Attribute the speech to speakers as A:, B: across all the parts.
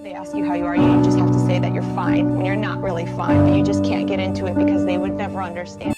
A: They ask you how you are, you just have to say that you're fine when you're not really fine, but you just can't get into it because they would never understand.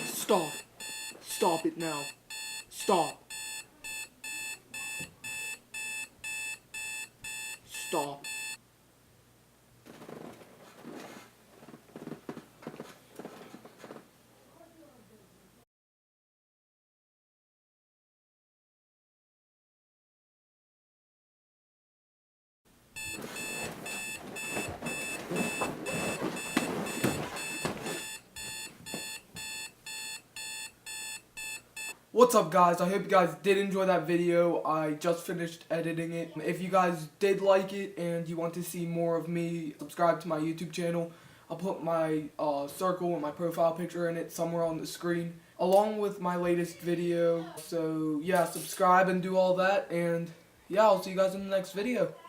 B: Stop. Stop it now. Stop. Stop. What's up, guys? I hope you guys did enjoy that video. I just finished editing it. If you guys did like it and you want to see more of me, subscribe to my YouTube channel. I'll put my circle and my profile picture in it somewhere on the screen, along with my latest video. So yeah, subscribe and do all that, and yeah, I'll see you guys in the next video.